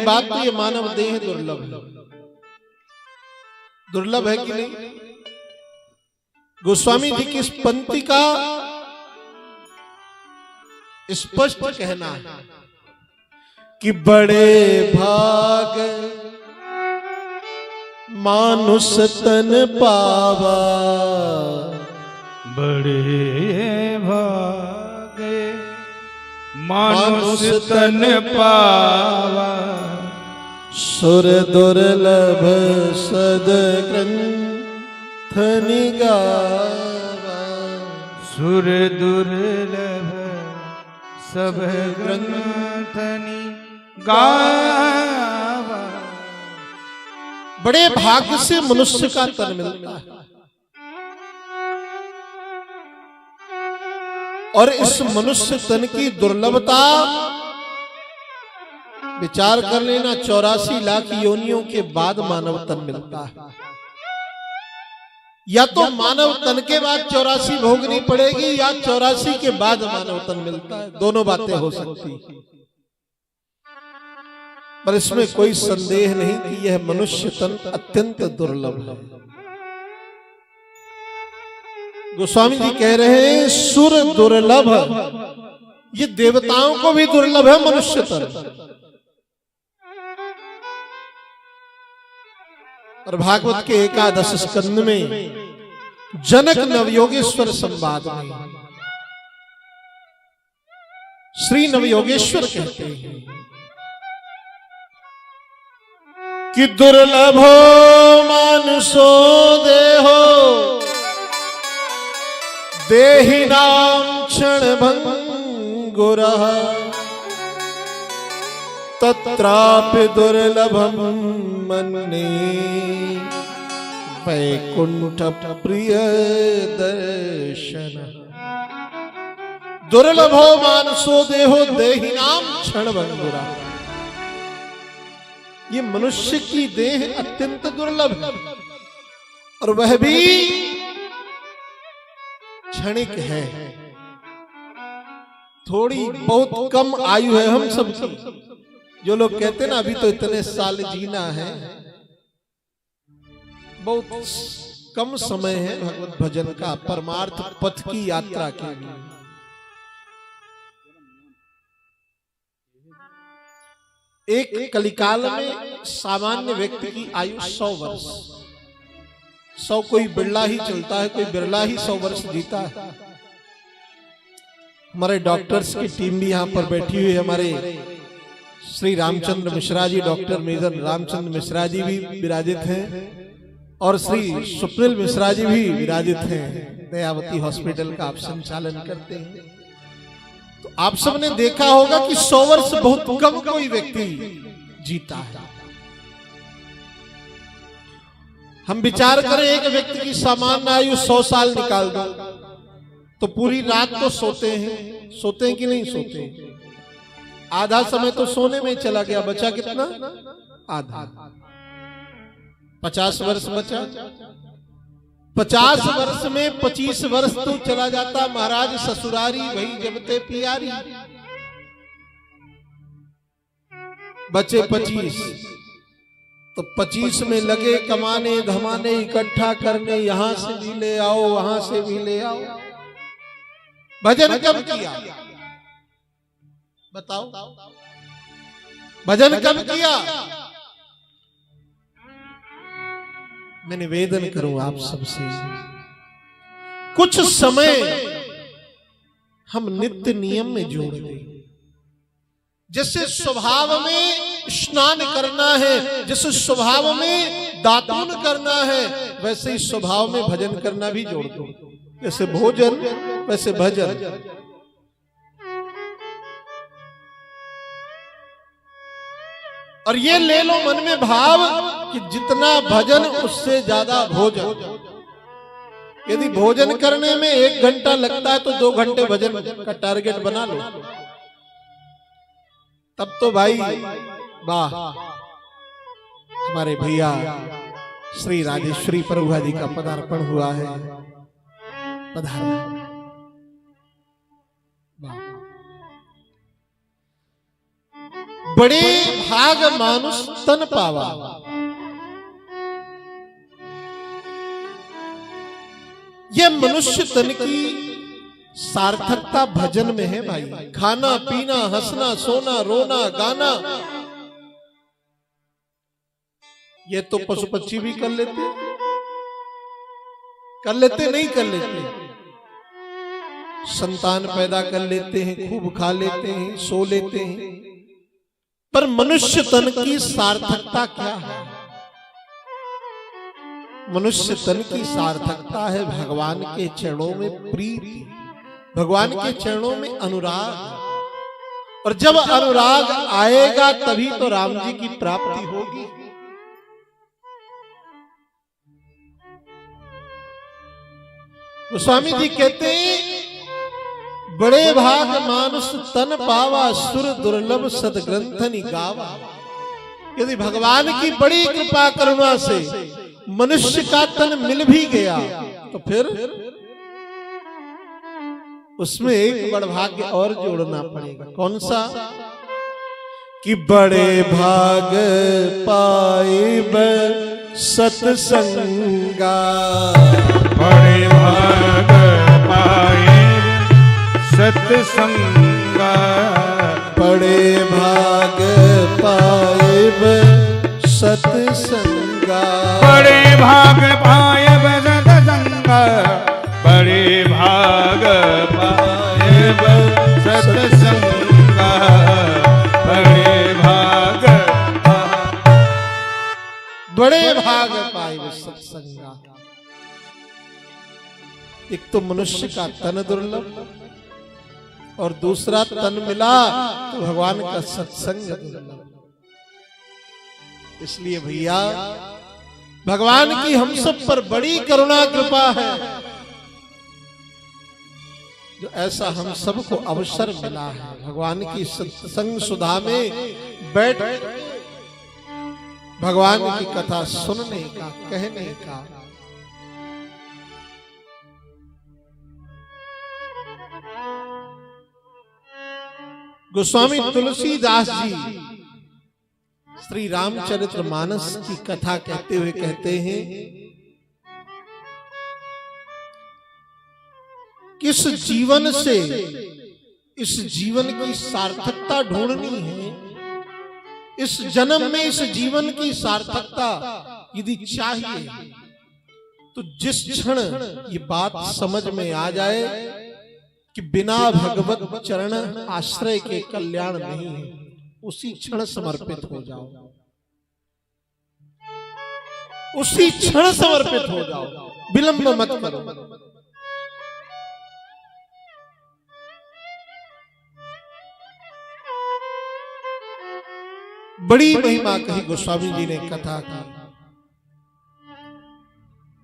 बात तो ये मानव देह दुर्लभ है। दुर्लभ है कि नहीं? गोस्वामी जी की इस पंक्ति का स्पष्ट कहना है कि बड़े भाग मानुष तन पावा, बड़े भागे मानुष तन पावा, सुर दुर्लभ सदग्रंथ निगावा, सुर दुर्लभ सब ग्रंथ निगावा। बड़े भाग्य से मनुष्य का तन मिलता है और इस मनुष्य तन की दुर्लभता विचार कर लेना। 84 लाख योनियों के बाद मानव तन मिलता है, या तो मानव तन के बाद 84 भोगनी पड़ेगी या 84 के बाद मानव तन मिलता है। दोनों बातें हो सकती हैं, पर इसमें कोई संदेह नहीं कि यह मनुष्य तन अत्यंत दुर्लभ है। गोस्वामी जी कह रहे हैं सुर दुर्लभ, ये देवताओं को भी दुर्लभ है मनुष्य तन। और भागवत के एकादश स्कंद में जनक नवयोगेश्वर संवाद में श्री नवयोगेश्वर कहते हैं कि दुर्लभो मानुषो देहो देहिनां क्षणभंगुरः तत्रापि दुर्लभं मन्ये वैकुंठ प्रिय दर्शन। दुर्लभो मानसो देहो देहिनां क्षणभंगुरः, ये मनुष्य की देह अत्यंत दुर्लभ है और वह भी क्षणिक है। थोड़ी बहुत कम आयु है हम सबकी। जो लोग कहते हैं ना अभी तो इतने साल जीना है, बहुत कम समय है भगवत भजन का, परमार्थ पथ की यात्रा के लिए। एक कलिकाल में सामान्य व्यक्ति की आयु 100 वर्ष, 100 कोई बिरला ही चलता है, कोई बिरला ही 100 वर्ष जीता है। हमारे डॉक्टर्स की टीम भी यहाँ पर बैठी हुई है। हमारे श्री रामचंद्र मिश्रा जी, डॉक्टर मेजर रामचंद्र मिश्रा जी भी विराजित हैं और श्री सुप्रिल मिश्रा जी भी विराजित हैं। दयावती हॉस्पिटल का आप संचालन करते हैं। तो आप सबने देखा होगा कि 100 वर्ष बहुत कम कोई व्यक्ति जीता है। हम विचार करें एक व्यक्ति की सामान्य आयु 100 साल निकाल दो तो पूरी रात तो सोते हैं कि नहीं सोते? आधा समय तो सोने में चला गया, बचा कितना? आधा। 50 वर्ष बचा। 50 वर्ष में 25 वर्ष तो चला जाता महाराज ससुरारी भई जबते पियारी, बचे 25। तो 25 में लगे कमाने धमाने, इकट्ठा करने, यहां से भी ले आओ वहां से भी ले आओ। भजन कब किया बताओ? भजन कब किया? मैं निवेदन करूं आप सबसे, कुछ समय हम नित्य नियम में जोड़ दें। जैसे स्वभाव में स्नान करना है, जैसे स्वभाव में दातून करना है, वैसे ही स्वभाव में भजन करना भी जोड़ दो। जैसे भोजन वैसे भजन। और ये ले लो मन में भाव कि जितना भजन उससे ज्यादा भोजन। यदि भोजन करने में 1 घंटा लगता है तो 2 घंटे भजन का टारगेट बना लो। तब तो भाई वाह, हमारे भैया श्री राजेश्वरी प्रभुआ जी का पदार्पण हुआ है। पधारो। बड़े भाग मानुष तन पावा। ये मनुष्य तन की सार्थकता भजन में है भाई। खाना पीना, हंसना, सोना, रोना, गाना, ये तो पशु पक्षी भी कर लेते नहीं कर लेते। संतान पैदा कर लेते हैं, खूब खा लेते हैं, सो लेते हैं, पर मनुष्य तन की सार्थकता क्या है? मनुष्य तन की सार्थकता है भगवान के चरणों में प्रीति, भगवान के चरणों में अनुराग। और जब अनुराग आएगा तभी तो राम जी की प्राप्ति होगी। गोस्वामी जी कहते हैं बड़े भाग मानुष तन पावा, सुर दुर्लभ सदग्रंथनि गावा। यदि भगवान की बड़ी कृपा करुणा से मनुष्य का तन मिल भी गया तो फिर उसमें एक बड़ भाग्य और जोड़ना पड़ेगा। कौन सा? कि बड़े भाग पाइब सत्संगा, बड़े भाग पाए सत्संगा, बड़े भाग पाइब सत्संगा, बड़े भाग पाए सत्संगा, बड़े भाग पाए सत्संगा, बड़े भाग, बड़े भाग पाइब सत्संगा। एक तो मनुष्य का तन दुर्लभ और दूसरा तन मिला तो भगवान का सत्संग दुर्लभ। इसलिए भैया भगवान की हम सब पर बड़ी करुणा कृपा है जो ऐसा हम सबको अवसर मिला है भगवान की सत्संग सुधा में बैठ भगवान की कथा सुनने का, कहने का। गोस्वामी तुलसीदास जी श्री रामचरितमानस की कथा कहते हुए कहते हैं किस जीवन से इस जीवन की सार्थकता ढूंढनी है, इस जन्म में इस जीवन की सार्थकता यदि चाहिए तो जिस क्षण ये बात समझ में आ जाए कि बिना भगवत चरण आश्रय के कल्याण नहीं है, उसी क्षण समर्पित हो जाओ, उसी क्षण समर्पित हो जाओ, विलंब मत करो। बड़ी महिमा कही गोस्वामी जी ने कथा की,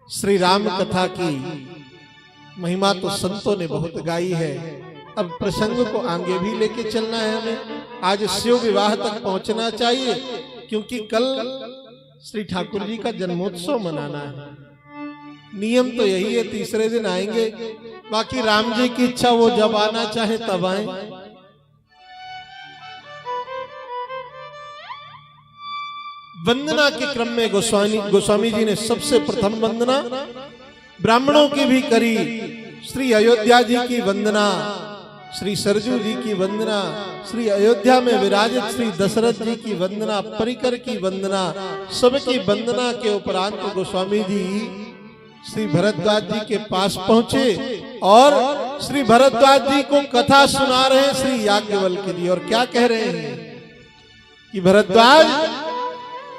श्री राम कथा की महिमा तो संतों ने बहुत गाई है। अब प्रसंग को आगे भी लेके चलना है हमें। आज शिव विवाह तक पहुंचना चाहिए क्योंकि कल श्री ठाकुर जी का जन्मोत्सव मनाना है। नियम तो यही है, तीसरे दिन आएंगे, बाकी राम जी की इच्छा, वो जब आना चाहे तब आए। वंदना के क्रम में गोस्वामी जी ने सबसे प्रथम वंदना ब्राह्मणों की भी करी। श्री अयोध्या जी की वंदना, श्री सरजू जी की वंदना, श्री अयोध्या में विराजित श्री दशरथ जी की वंदना, परिकर की वंदना, सबकी वंदना के उपरांत गोस्वामी जी श्री भरद्वाज जी के पास पहुंचे और श्री भरद्वाज जी को कथा सुना रहे हैं श्री याज्ञवल्क्य जी। और क्या कह रहे हैं कि भरद्वाज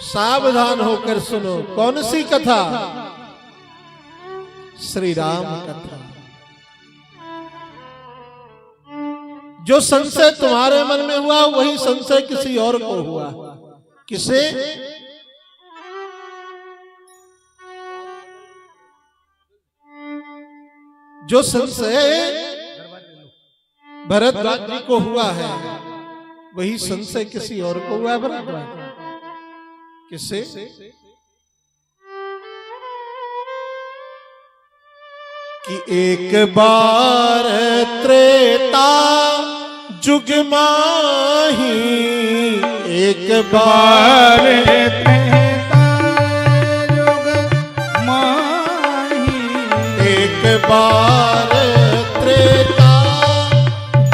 सावधान होकर सुनो। कौन सी कथा? श्री राम कथा। जो संशय तुम्हारे मन में हुआ वही संशय किसी और को हुआ। किसे? जो संशय भरद्वाज जी को हुआ है वही संशय किसी और को हुआ है। भरद्वाज किसे? कि एक बार त्रेता जुग माही, एक बार त्रेता युग माही एक बार त्रेता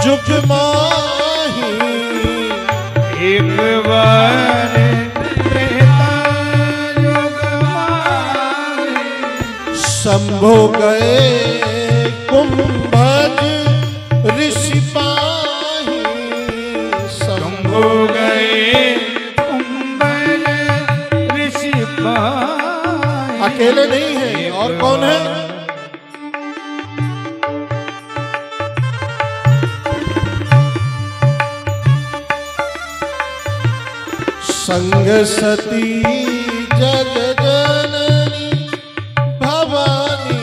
जुग माही एक बार त्रेता युग माही शंभु गए कुंभज ऋषि पाही शंभु गए कुंभज ऋषि पाही। अकेले नहीं है, और कौन है? संग सती जग जननी भवानी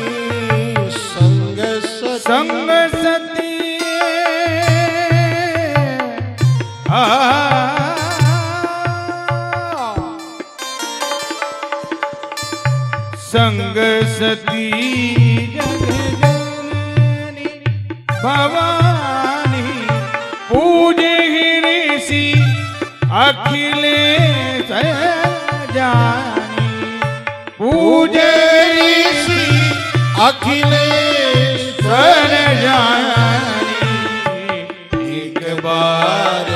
संग सती संग सती संग सती जग जननी भवानी पूजे ऋषि अखिलेश जानी पूजे ऋषि अखिलेश्वर जानी एक बार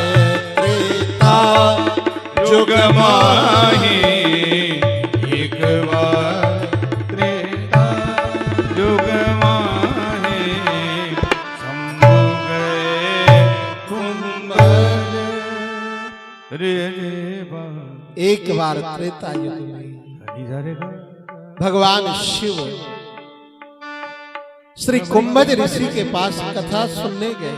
त्रेता जुग माही एक बार त्रेता युग माही शंभु गए कुंभज रे एक बार त्रेता युग में भगवान शिव श्री कुंभज ऋषि के पास कथा सुनने गए।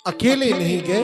अकेले नहीं गए,